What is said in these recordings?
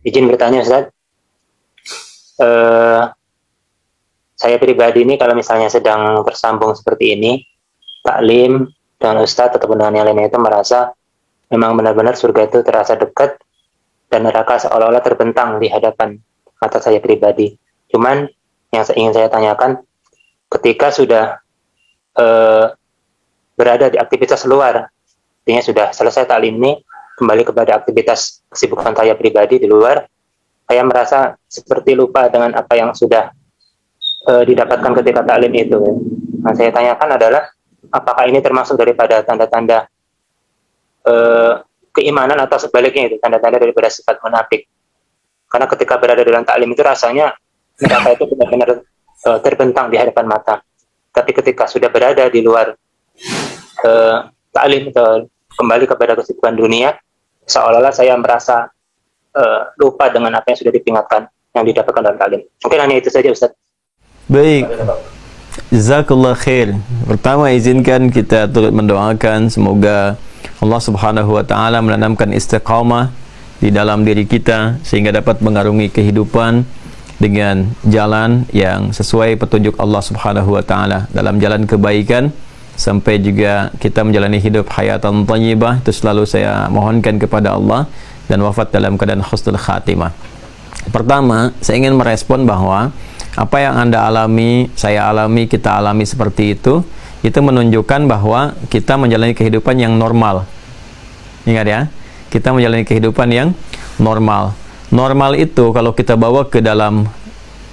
Izin bertanya Ustaz, eh, saya pribadi ini kalau misalnya sedang tersambung seperti ini, taklim dengan Ustadz ataupun dengan yang lainnya itu merasa memang benar-benar surga itu terasa dekat dan neraka seolah-olah terbentang di hadapan kata saya pribadi. Cuman yang ingin saya tanyakan, ketika sudah berada di aktivitas luar, artinya sudah selesai taklim ini, kembali kepada aktivitas kesibukan saya pribadi di luar, saya merasa seperti lupa dengan apa yang sudah didapatkan ketika taklim itu. Nah, saya tanyakan adalah, apakah ini termasuk daripada tanda-tanda keimanan atau sebaliknya itu tanda-tanda daripada sifat munafik? Karena ketika berada dalam taklim itu rasanya neraka itu benar-benar terbentang di hadapan mata. Tapi ketika sudah berada di luar taklim atau kembali kepada kesibukan dunia, seolah-olah saya merasa lupa dengan apa yang sudah diperingatkan yang didapatkan dalam taklim. Mungkin hanya itu saja Ustaz. Baik, jazakallah khair. Pertama izinkan kita turut mendoakan semoga Allah Subhanahu wa taala menanamkan istiqamah di dalam diri kita sehingga dapat mengarungi kehidupan dengan jalan yang sesuai petunjuk Allah Subhanahu wa taala, dalam jalan kebaikan sampai juga kita menjalani hidup hayatan thayyibah. Itu selalu saya mohonkan kepada Allah, dan wafat dalam keadaan husnul khatimah. Pertama, saya ingin merespon bahwa apa yang Anda alami, saya alami, kita alami seperti itu menunjukkan bahwa kita menjalani kehidupan yang normal. Ingat ya, kita menjalani kehidupan yang normal. Normal itu kalau kita bawa ke dalam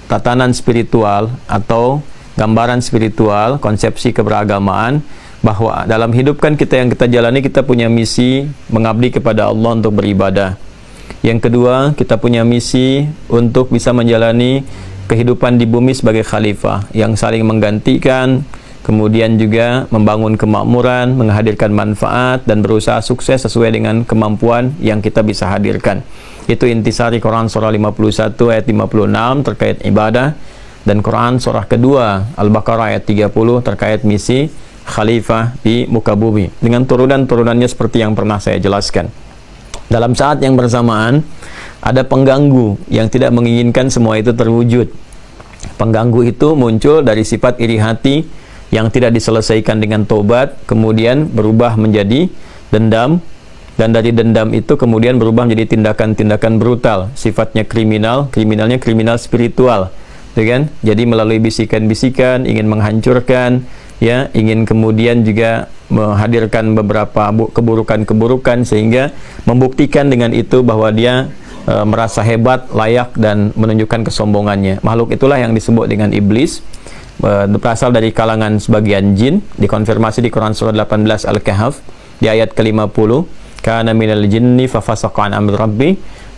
tatanan spiritual atau gambaran spiritual, konsepsi keberagamaan, bahwa dalam hidup kan kita yang kita jalani, kita punya misi mengabdi kepada Allah untuk beribadah. Yang kedua, kita punya misi untuk bisa menjalani kehidupan di bumi sebagai khalifah yang saling menggantikan, kemudian juga membangun kemakmuran, menghadirkan manfaat, dan berusaha sukses sesuai dengan kemampuan yang kita bisa hadirkan. Itu intisari Quran surah 51 ayat 56 terkait ibadah, dan Quran surah kedua Al-Baqarah ayat 30 terkait misi khalifah di muka bumi dengan turunan-turunannya seperti yang pernah saya jelaskan. Dalam saat yang bersamaan ada pengganggu yang tidak menginginkan semua itu terwujud. Pengganggu itu muncul dari sifat iri hati yang tidak diselesaikan dengan tobat, kemudian berubah menjadi dendam, dan dari dendam itu kemudian berubah menjadi tindakan-tindakan brutal, sifatnya kriminal, kriminalnya kriminal spiritual, kan? Jadi melalui bisikan-bisikan ingin menghancurkan, ya, ingin kemudian juga menghadirkan beberapa keburukan-keburukan sehingga membuktikan dengan itu bahwa dia merasa hebat, layak, dan menunjukkan kesombongannya. Makhluk itulah yang disebut dengan iblis, berasal dari kalangan sebagian jin, dikonfirmasi di Quran surah 18 Al-Kahf di ayat ke-50, kana minal jinni fafasaqa an amri rabbi.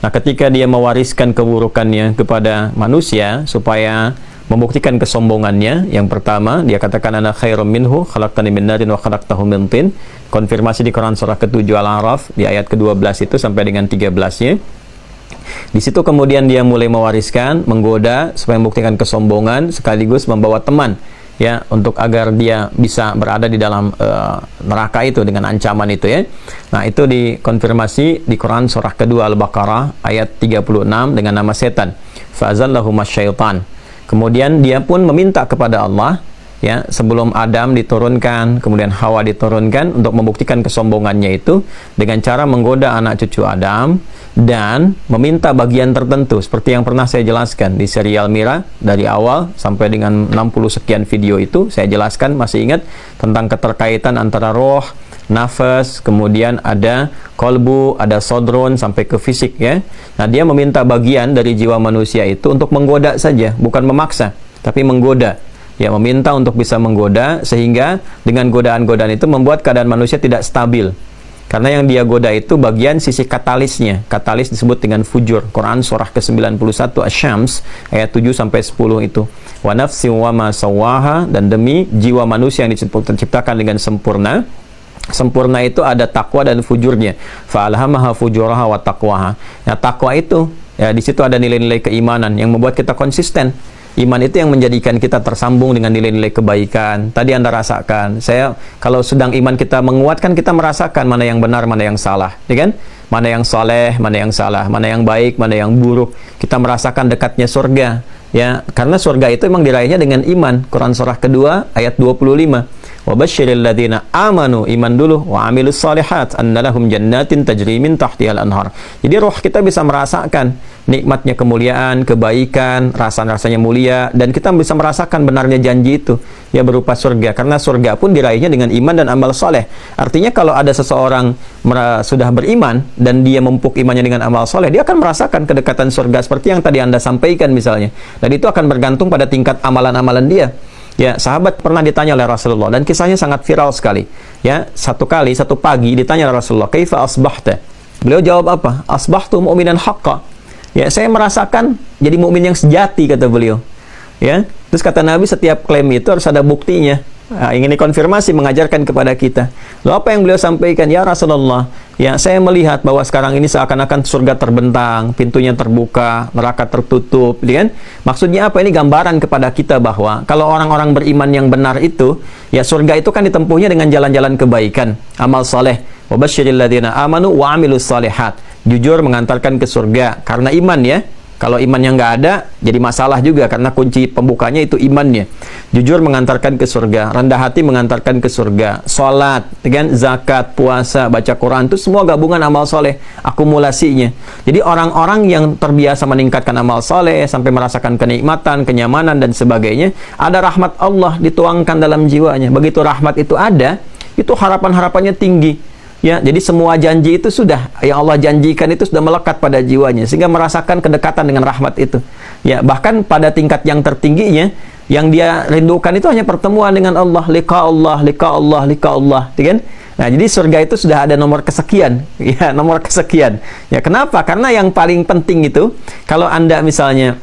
Nah, ketika dia mewariskan keburukannya kepada manusia supaya membuktikan kesombongannya, yang pertama dia katakan ana khairum minhu khalaqtani min narin wa khalaqtahu min tin, konfirmasi di Quran surah ke-7 Al-A'raf di ayat ke-12 itu sampai dengan 13-nya. Di situ kemudian dia mulai mewariskan, menggoda supaya membuktikan kesombongan, sekaligus membawa teman, ya, untuk agar dia bisa berada di dalam neraka itu dengan ancaman itu, ya. Nah, itu dikonfirmasi di Quran surah kedua Al-Baqarah ayat 36 dengan nama setan, fa'azallahuma syaitan. Kemudian dia pun meminta kepada Allah, ya, sebelum Adam diturunkan, kemudian Hawa diturunkan, untuk membuktikan kesombongannya itu dengan cara menggoda anak cucu Adam dan meminta bagian tertentu seperti yang pernah saya jelaskan di serial Mira. Dari awal sampai dengan 60 sekian video itu saya jelaskan, masih ingat, tentang keterkaitan antara roh, nafas, kemudian ada kolbu, ada sodron, sampai ke fisik, ya. Nah, dia meminta bagian dari jiwa manusia itu untuk menggoda saja, bukan memaksa, tapi menggoda, ya, meminta untuk bisa menggoda, sehingga dengan godaan-godaan itu membuat keadaan manusia tidak stabil. Karena yang dia goda itu bagian sisi katalisnya. Katalis disebut dengan fujur. Quran surah ke-91 Asy-Syams ayat 7 sampai 10 itu. Wa nafsi wa ma sawaha, dan demi jiwa manusia yang diciptakan dengan sempurna. Sempurna itu ada takwa dan fujurnya. Fa alhamaha fujuraha wa taqwaha. Nah, takwa itu, ya, di situ ada nilai-nilai keimanan yang membuat kita konsisten. Iman itu yang menjadikan kita tersambung dengan nilai-nilai kebaikan. Tadi Anda rasakan, kalau sedang iman kita menguatkan, kita merasakan mana yang benar, mana yang salah, ya kan? Mana yang soleh, mana yang salah, mana yang baik, mana yang buruk. Kita merasakan dekatnya surga, ya, karena surga itu memang diraihnya dengan iman. Quran surah kedua ayat 25. Wabasyiril ladzina amanu, iman dulu, wa amilus solihat annalahum jannatin tajri min tahtihal anhar. Jadi roh kita bisa merasakan nikmatnya kemuliaan, kebaikan, rasa-rasanya mulia, dan kita bisa merasakan benarnya janji itu, ya, berupa surga. Karena surga pun diraihnya dengan iman dan amal soleh. Artinya kalau ada seseorang sudah beriman dan dia memupuk imannya dengan amal soleh, dia akan merasakan kedekatan surga seperti yang tadi Anda sampaikan misalnya. Dan itu akan bergantung pada tingkat amalan-amalan dia. Ya, sahabat pernah ditanya oleh Rasulullah, dan kisahnya sangat viral sekali. Ya, satu pagi ditanya oleh Rasulullah, "Kaifa asbahta?" Beliau jawab apa? "Asbahtu mu'minan haqqa." Ya, saya merasakan jadi mukmin yang sejati, kata beliau. Ya, terus kata Nabi, setiap klaim itu harus ada buktinya. Nah, ingin dikonfirmasi, mengajarkan kepada kita. Lalu apa yang beliau sampaikan? "Ya Rasulullah, ya, saya melihat bahwa sekarang ini seakan-akan surga terbentang, pintunya terbuka, neraka tertutup," kan? Maksudnya apa? Ini gambaran kepada kita bahwa kalau orang-orang beriman yang benar itu, ya, surga itu kan ditempuhnya dengan jalan-jalan kebaikan, amal soleh. Wabasyiril ladzina amanu wa amilus solihat. Jujur mengantarkan ke surga karena iman, ya. Kalau imannya nggak ada, jadi masalah juga, karena kunci pembukanya itu imannya. Jujur mengantarkan ke surga, rendah hati mengantarkan ke surga, sholat, dengan zakat, puasa, baca Quran, itu semua gabungan amal soleh, akumulasinya. Jadi orang-orang yang terbiasa meningkatkan amal soleh, sampai merasakan kenikmatan, kenyamanan, dan sebagainya, ada rahmat Allah dituangkan dalam jiwanya. Begitu rahmat itu ada, itu harapan-harapannya tinggi. Ya, jadi semua janji itu sudah, yang Allah janjikan itu sudah melekat pada jiwanya, sehingga merasakan kedekatan dengan rahmat itu. Ya, bahkan pada tingkat yang tertingginya, yang dia rindukan itu hanya pertemuan dengan Allah, liqa Allah, liqa Allah, liqa Allah, kan? Nah, jadi surga itu sudah ada nomor kesekian, ya, nomor kesekian. Ya, kenapa? Karena yang paling penting itu, kalau Anda misalnya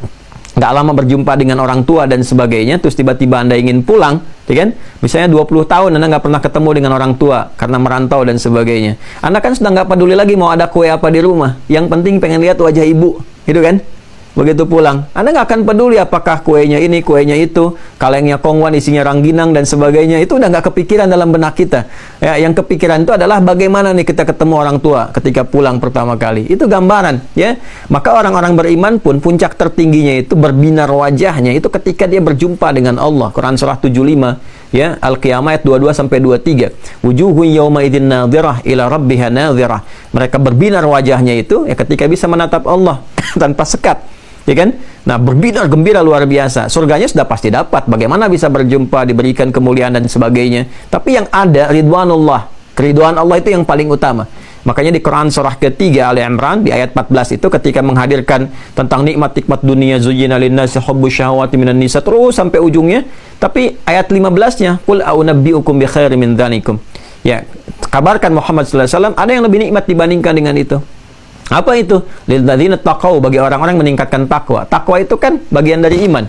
nggak lama berjumpa dengan orang tua dan sebagainya, terus tiba-tiba Anda ingin pulang, ya kan? Misalnya 20 tahun Anda nggak pernah ketemu dengan orang tua karena merantau dan sebagainya. Anda kan sudah nggak peduli lagi mau ada kue apa di rumah. Yang penting pengen lihat wajah ibu, gitu kan? Begitu pulang, Anda nggak akan peduli apakah kuenya ini, kuenya itu, kalengnya kongwan, isinya rangginang, dan sebagainya. Itu udah nggak kepikiran dalam benak kita. Ya, yang kepikiran itu adalah bagaimana nih kita ketemu orang tua ketika pulang pertama kali. Itu gambaran, ya. Maka orang-orang beriman pun puncak tertingginya itu berbinar wajahnya itu ketika dia berjumpa dengan Allah. Quran surah 75, ya, Al-Qiyamah ayat 22 sampai 23. Wujuhun yawma idzin nadhirah ila rabbiha nadhirah. Mereka berbinar wajahnya itu ya ketika bisa menatap Allah tanpa sekat. Ya kan? Nah, berbinar gembira luar biasa. Surganya sudah pasti dapat. Bagaimana bisa berjumpa, diberikan kemuliaan dan sebagainya. Tapi yang ada ridwanullah. Keridhaan Allah itu yang paling utama. Makanya di Quran surah ketiga Ali Imran di ayat 14 itu ketika menghadirkan tentang nikmat-nikmat dunia, zuyyina linnasi hubbus syahawati minan nisa, terus sampai ujungnya. Tapi ayat 15-nya, qul a'unabbi'ukum bi khairin min dzalikum. Ya, kabarkan Muhammad sallallahu alaihi wasallam ada yang lebih nikmat dibandingkan dengan itu. Apa itu? Lil ladzina taqau, bagi orang-orang yang meningkatkan takwa. Takwa itu kan bagian dari iman.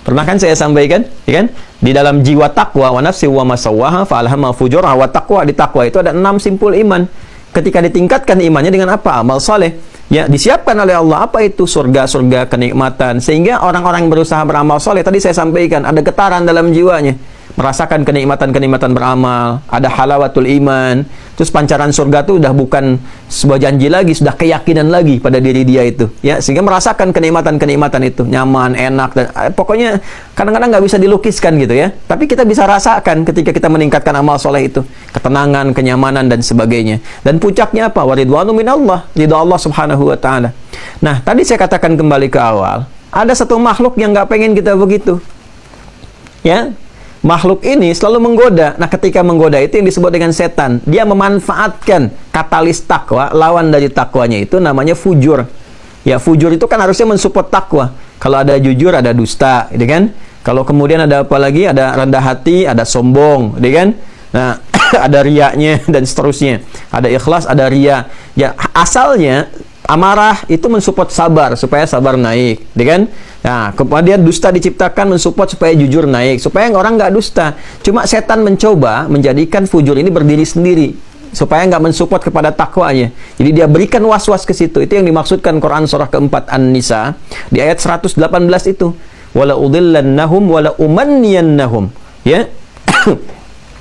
Pernah kan saya sampaikan, ya kan? Di dalam jiwa takwa, wa nafsi wa masawwaha fa alhamaha fujuraha wa taqwa. Di takwa itu ada 6 simpul iman. Ketika ditingkatkan imannya dengan apa? Amal saleh. Ya, disiapkan oleh Allah apa itu? Surga-surga, kenikmatan. Sehingga orang-orang yang berusaha beramal saleh, tadi saya sampaikan, ada getaran dalam jiwanya. Merasakan kenikmatan-kenikmatan beramal, ada halawatul iman. Terus pancaran surga itu udah bukan sebuah janji lagi, sudah keyakinan lagi pada diri dia itu, ya, sehingga merasakan kenikmatan-kenikmatan itu, nyaman, enak, dan pokoknya kadang-kadang nggak bisa dilukiskan gitu, ya. Tapi kita bisa rasakan ketika kita meningkatkan amal soleh itu, ketenangan, kenyamanan, dan sebagainya. Dan puncaknya apa? Waridwanu minallah, ridha Allah subhanahu wa ta'ala. Nah, tadi saya katakan kembali ke awal, ada satu makhluk yang nggak pengen kita begitu, ya. Makhluk ini selalu menggoda. Nah, ketika menggoda itu yang disebut dengan setan. Dia memanfaatkan katalis takwa, lawan dari takwanya itu namanya fujur. Ya, fujur itu kan harusnya mensupport takwa. Kalau ada jujur, ada dusta, gitu kan? Kalau kemudian ada apa lagi? Ada rendah hati, ada sombong, gitu kan? Nah, ada riaknya dan seterusnya. Ada ikhlas, ada riya. Ya, asalnya amarah itu mensupport sabar supaya sabar naik, kan? Nah, kemudian dusta diciptakan mensupport supaya jujur naik, supaya orang nggak dusta. Cuma setan mencoba menjadikan fujur ini berdiri sendiri supaya nggak mensupport kepada takwanya. Jadi dia berikan was-was ke situ. Itu yang dimaksudkan Quran surah keempat An-Nisa di ayat 118 itu. wala udillannahum wala umanniyannahum. Ya.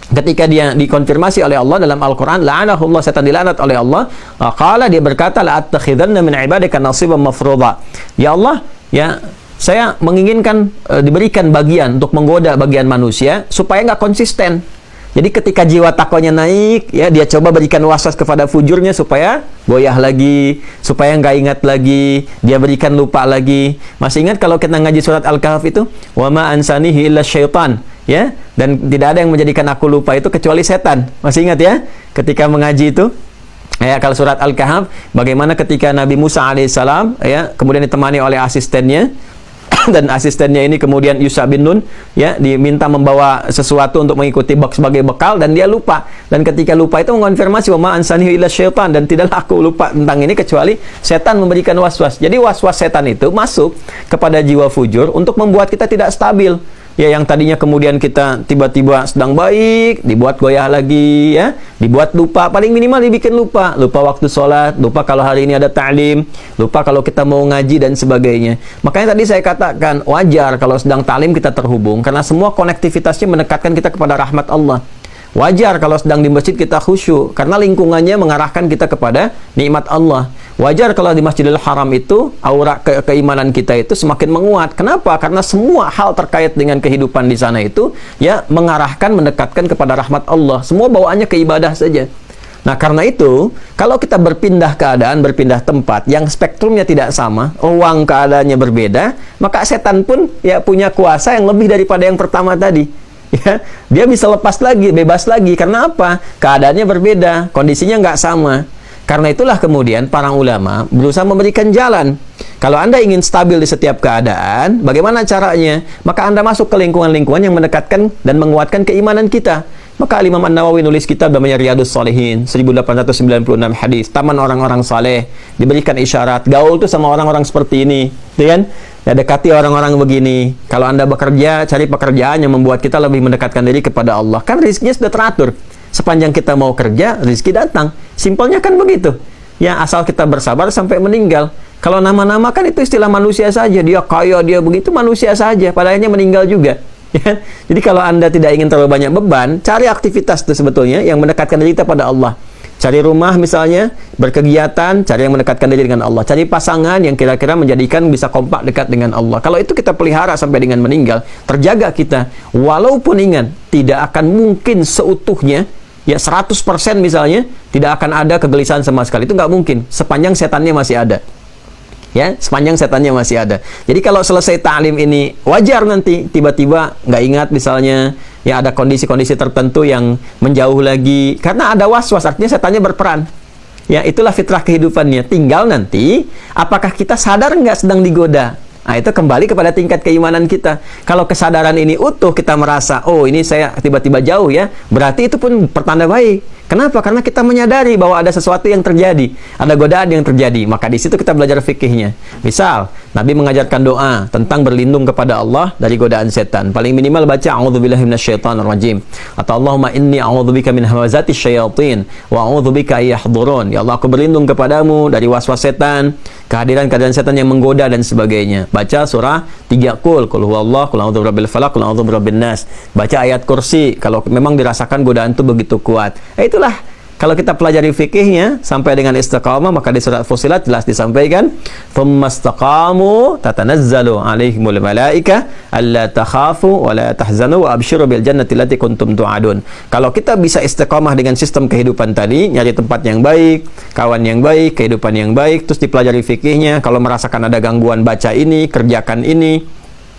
Ketika dia dikonfirmasi oleh Allah dalam Al-Quran, la'anahullah, setan dilaknat oleh Allah. Qala, dia berkata, la'attakhidanna min ibadika nasiban mafruḍa. Ya Allah, ya, saya menginginkan diberikan bagian untuk menggoda bagian manusia supaya nggak konsisten. Jadi ketika jiwa takwanya naik, ya, dia coba berikan waswas kepada fujurnya supaya goyah lagi, supaya nggak ingat lagi, dia berikan lupa lagi. Masih ingat kalau kita ngaji surat Al-Kahf itu, wa ma ansanihi illa syaitan, ya, dan tidak ada yang menjadikan aku lupa itu kecuali setan. Masih ingat ya ketika mengaji itu? Ya, kalau surat Al-Kahf, bagaimana ketika Nabi Musa alaihissalam, ya, kemudian ditemani oleh asistennya, dan asistennya ini kemudian Yusha bin Nun, ya, diminta membawa sesuatu untuk mengikuti sebagai bekal, dan dia lupa. Dan ketika lupa itu mengonfirmasi, wa ma ansanihi illa syaitan, dan tidaklah aku lupa tentang ini kecuali setan memberikan waswas. Jadi waswas setan itu masuk kepada jiwa fujur untuk membuat kita tidak stabil. Ya, yang tadinya kemudian kita tiba-tiba sedang baik, dibuat goyah lagi, ya, dibuat lupa, paling minimal dibikin lupa waktu sholat, lupa kalau hari ini ada ta'lim, lupa kalau kita mau ngaji dan sebagainya. Makanya tadi saya katakan wajar kalau sedang ta'lim kita terhubung, karena semua konektivitasnya mendekatkan kita kepada rahmat Allah. Wajar kalau sedang di masjid kita khusyuk, karena lingkungannya mengarahkan kita kepada nikmat Allah. Wajar kalau di Masjidil Haram itu aura keimanan kita itu semakin menguat. Kenapa? Karena semua hal terkait dengan kehidupan di sana itu, ya, mengarahkan, mendekatkan kepada rahmat Allah. Semua bawaannya ke ibadah saja. Nah, karena itu, kalau kita berpindah keadaan, berpindah tempat yang spektrumnya tidak sama, ruang keadaannya berbeda, maka setan pun, ya, punya kuasa yang lebih daripada yang pertama tadi. Ya, dia bisa lepas lagi, bebas lagi. Karena apa? Keadaannya berbeda, kondisinya nggak sama. Karena itulah kemudian para ulama berusaha memberikan jalan. Kalau Anda ingin stabil di setiap keadaan, bagaimana caranya? Maka Anda masuk ke lingkungan-lingkungan yang mendekatkan dan menguatkan keimanan kita. Maka Imam An-Nawawi nulis kitab namanya Riyadhus Shalihin, 1896 hadis, taman orang-orang saleh. Diberikan isyarat, gaul tuh sama orang-orang seperti ini, kan? Ya, dekati orang-orang begini. Kalau Anda bekerja, cari pekerjaan yang membuat kita lebih mendekatkan diri kepada Allah. Kan rezekinya sudah teratur. Sepanjang kita mau kerja, rezeki datang. Simpelnya kan begitu. Ya, asal kita bersabar sampai meninggal. Kalau nama-nama kan itu istilah manusia saja. Dia kaya, dia begitu, manusia saja. Padahalnya meninggal juga. Ya. Jadi kalau Anda tidak ingin terlalu banyak beban, cari aktivitas itu sebetulnya yang mendekatkan diri kita pada Allah. Cari rumah misalnya, berkegiatan, cari yang mendekatkan diri dengan Allah. Cari pasangan yang kira-kira menjadikan bisa kompak dekat dengan Allah. Kalau itu kita pelihara sampai dengan meninggal, terjaga kita. Walaupun ingat, tidak akan mungkin seutuhnya, ya 100% misalnya, tidak akan ada kegelisahan sama sekali. Itu nggak mungkin, sepanjang setannya masih ada. Ya, sepanjang setannya masih ada. Jadi kalau selesai ta'lim ini, wajar nanti tiba-tiba nggak ingat misalnya, ya ada kondisi-kondisi tertentu yang menjauh lagi, karena ada was-was, artinya setannya berperan. Ya, itulah fitrah kehidupannya. Tinggal nanti, apakah kita sadar nggak sedang digoda? Nah, itu kembali kepada tingkat keimanan kita. Kalau kesadaran ini utuh, kita merasa, oh ini saya tiba-tiba jauh ya, berarti itu pun pertanda baik. Kenapa? Karena kita menyadari bahwa ada sesuatu yang terjadi, ada godaan yang terjadi. Maka di situ kita belajar fikihnya. Misal, Nabi mengajarkan doa tentang berlindung kepada Allah dari godaan setan. Paling minimal baca a'udzubillahi minasyaitonirrajim atau Allahumma inni a'udzubika min hamazati syayatin wa a'udzubika ay yahdurun. Ya Allah, aku berlindung kepadamu dari waswas setan, kehadiran-kehadiran setan yang menggoda dan sebagainya. Baca surah 3 qul huwallahu, qul a'udzu birabbil falaq, qul a'udzu birabbin nas. Baca ayat kursi kalau memang dirasakan godaan itu begitu kuat. Itulah kalau kita pelajari fikihnya sampai dengan istiqamah, maka di surat Fussilat jelas disampaikan, "Tsumastaqamu tatanazzalu 'alaihimul malaika alla takhafu wa la tahzanu wa abshiru bil jannati allati kuntum tu'adun." Kalau kita bisa istiqamah dengan sistem kehidupan tadi, nyari tempat yang baik, kawan yang baik, kehidupan yang baik, terus dipelajari fikihnya, kalau merasakan ada gangguan baca ini, kerjakan ini,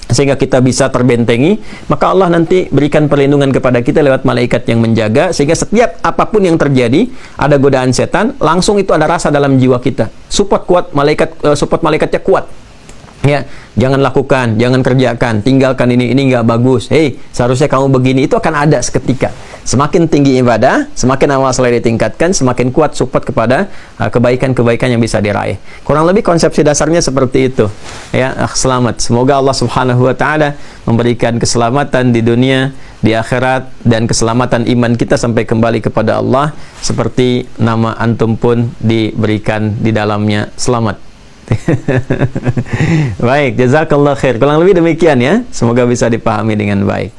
sehingga kita bisa terbentengi, maka Allah nanti berikan perlindungan kepada kita lewat malaikat yang menjaga, sehingga setiap apapun yang terjadi, ada godaan setan, langsung itu ada rasa dalam jiwa kita. Support kuat malaikat, support malaikatnya kuat. Ya, jangan lakukan, jangan kerjakan, tinggalkan ini nggak bagus. Hei, seharusnya kamu begini, itu akan ada seketika. Semakin tinggi ibadah, semakin amal soleh ditingkatkan, semakin kuat support kepada kebaikan-kebaikan yang bisa diraih. Kurang lebih konsepsi dasarnya seperti itu. Ya, selamat. Semoga Allah Subhanahu wa taala memberikan keselamatan di dunia, di akhirat, dan keselamatan iman kita sampai kembali kepada Allah seperti nama antum pun diberikan di dalamnya. Selamat. Baik, jazakallah khair. Kurang lebih demikian ya. Semoga bisa dipahami dengan baik.